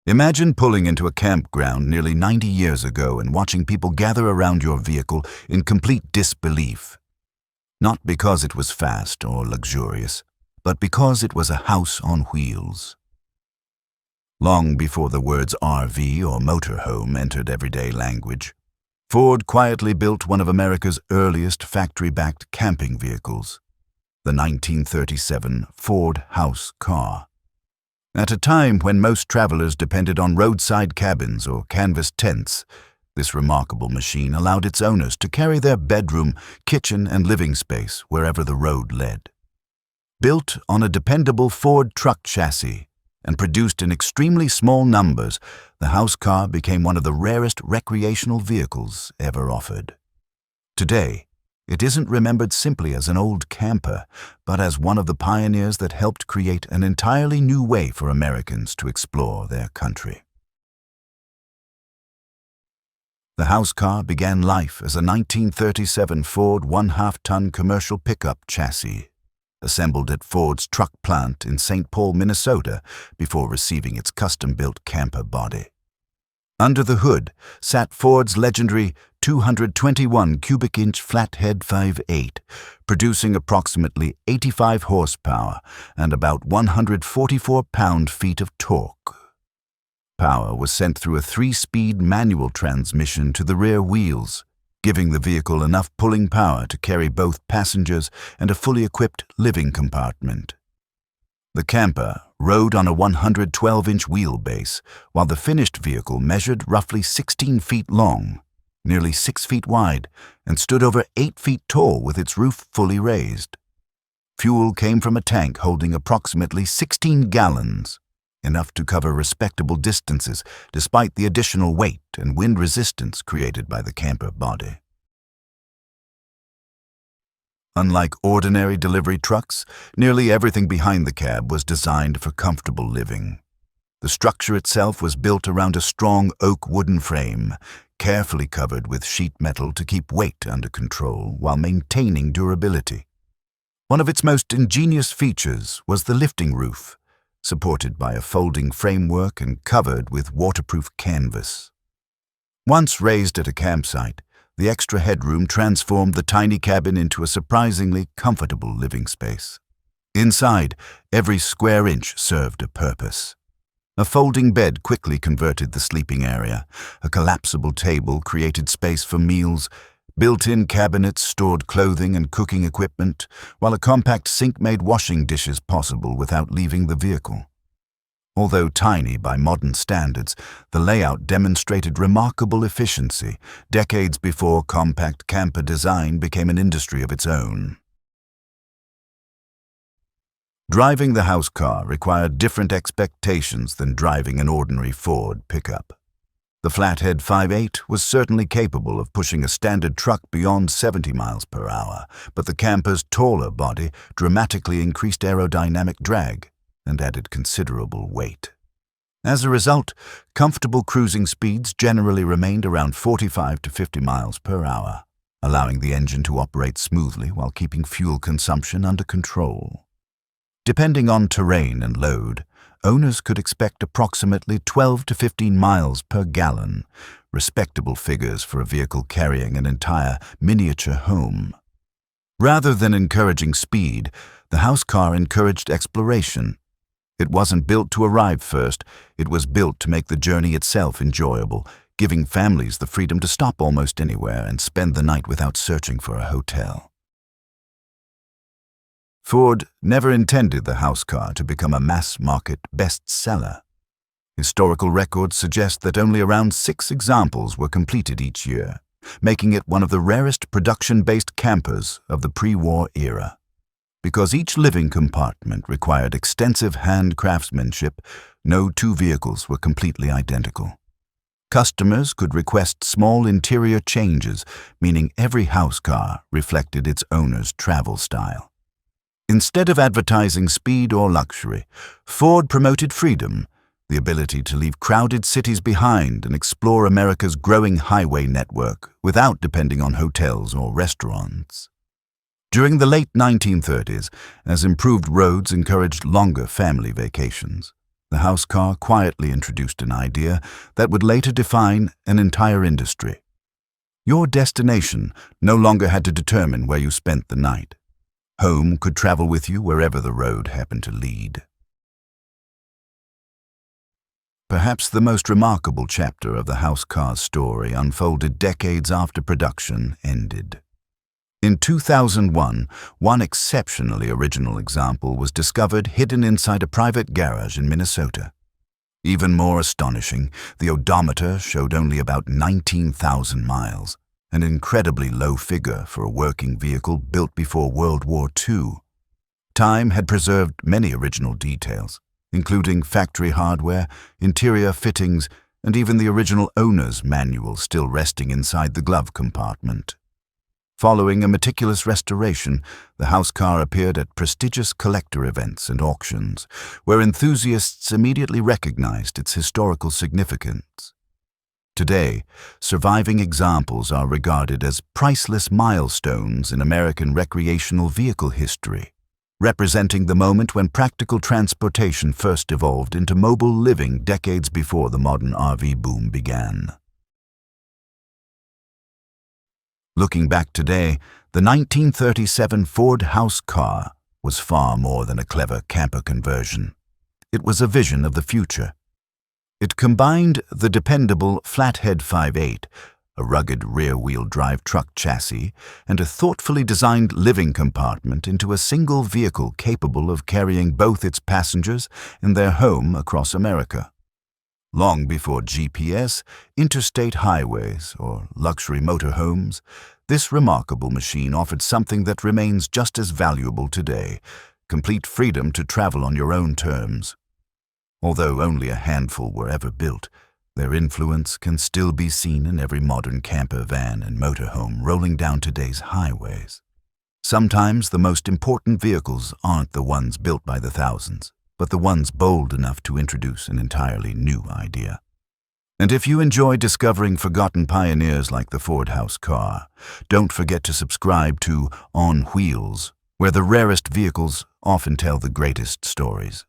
Imagine pulling into a campground nearly 90 years ago and watching people gather around your vehicle in complete disbelief. Not because it was fast or luxurious, but because it was a house on wheels. Long before the words RV or motorhome entered everyday language, Ford quietly built one of America's earliest factory-backed camping vehicles, the 1937 Ford house car. At a time when most travelers depended on roadside cabins or canvas tents, this remarkable machine allowed its owners to carry their bedroom, kitchen, and living space wherever the road led. Built on a dependable Ford truck chassis and produced in extremely small numbers, the house car became one of the rarest recreational vehicles ever offered. Today, it isn't remembered simply as an old camper, but as one of the pioneers that helped create an entirely new way for Americans to explore their country. The house car began life as a 1937 Ford 1/2-ton commercial pickup chassis, assembled at Ford's truck plant in St. Paul, Minnesota, before receiving its custom-built camper body. Under the hood sat Ford's legendary 221 cubic inch Flathead V8, producing approximately 85 horsepower and about 144 pound-feet of torque. Power was sent through a 3-speed manual transmission to the rear wheels, giving the vehicle enough pulling power to carry both passengers and a fully equipped living compartment. The camper rode on a 112-inch wheelbase, while the finished vehicle measured roughly 16 feet long, nearly 6 feet wide, and stood over 8 feet tall with its roof fully raised. Fuel came from a tank holding approximately 16 gallons, enough to cover respectable distances despite the additional weight and wind resistance created by the camper body. Unlike ordinary delivery trucks, nearly everything behind the cab was designed for comfortable living. The structure itself was built around a strong oak wooden frame, carefully covered with sheet metal to keep weight under control while maintaining durability. One of its most ingenious features was the lifting roof, supported by a folding framework and covered with waterproof canvas. Once raised at a campsite, the extra headroom transformed the tiny cabin into a surprisingly comfortable living space. Inside, every square inch served a purpose. A folding bed quickly converted the sleeping area. A collapsible table created space for meals. Built-in cabinets stored clothing and cooking equipment, while a compact sink made washing dishes possible without leaving the vehicle. Although tiny by modern standards, the layout demonstrated remarkable efficiency, decades before compact camper design became an industry of its own. Driving the house car required different expectations than driving an ordinary Ford pickup. The Flathead V8 was certainly capable of pushing a standard truck beyond 70 miles per hour, but the camper's taller body dramatically increased aerodynamic drag and added considerable weight. As a result, comfortable cruising speeds generally remained around 45 to 50 miles per hour, allowing the engine to operate smoothly while keeping fuel consumption under control. Depending on terrain and load, owners could expect approximately 12 to 15 miles per gallon, respectable figures for a vehicle carrying an entire miniature home. Rather than encouraging speed, the house car encouraged exploration. It wasn't built to arrive first, it was built to make the journey itself enjoyable, giving families the freedom to stop almost anywhere and spend the night without searching for a hotel. Ford never intended the house car to become a mass-market bestseller. Historical records suggest that only around 6 examples were completed each year, making it one of the rarest production-based campers of the pre-war era. Because each living compartment required extensive hand craftsmanship, no 2 vehicles were completely identical. Customers could request small interior changes, meaning every house car reflected its owner's travel style. Instead of advertising speed or luxury, Ford promoted freedom, the ability to leave crowded cities behind and explore America's growing highway network without depending on hotels or restaurants. During the late 1930s, as improved roads encouraged longer family vacations, The house car quietly introduced an idea that would later define an entire industry. Your destination no longer had to determine where you spent the night. Home could travel with you wherever the road happened to lead. Perhaps the most remarkable chapter of the house car's story unfolded decades after production ended. In 2001, one exceptionally original example was discovered hidden inside a private garage in Minnesota. Even more astonishing, the odometer showed only about 19,000 miles, an incredibly low figure for a working vehicle built before World War II. Time had preserved many original details, including factory hardware, interior fittings, and even the original owner's manual still resting inside the glove compartment. Following a meticulous restoration, the house car appeared at prestigious collector events and auctions, where enthusiasts immediately recognized its historical significance. Today, surviving examples are regarded as priceless milestones in American recreational vehicle history, representing the moment when practical transportation first evolved into mobile living decades before the modern RV boom began. Looking back today, the 1937 Ford house car was far more than a clever camper conversion. It was a vision of the future. It combined the dependable Flathead V8, a rugged rear-wheel drive truck chassis, and a thoughtfully designed living compartment into a single vehicle capable of carrying both its passengers and their home across America. Long before GPS, interstate highways, or luxury motorhomes, this remarkable machine offered something that remains just as valuable today: complete freedom to travel on your own terms. Although only a handful were ever built, their influence can still be seen in every modern camper van and motorhome rolling down today's highways. Sometimes the most important vehicles aren't the ones built by the thousands, but the ones bold enough to introduce an entirely new idea. And if you enjoy discovering forgotten pioneers like the Ford house car, don't forget to subscribe to On Wheels, where the rarest vehicles often tell the greatest stories.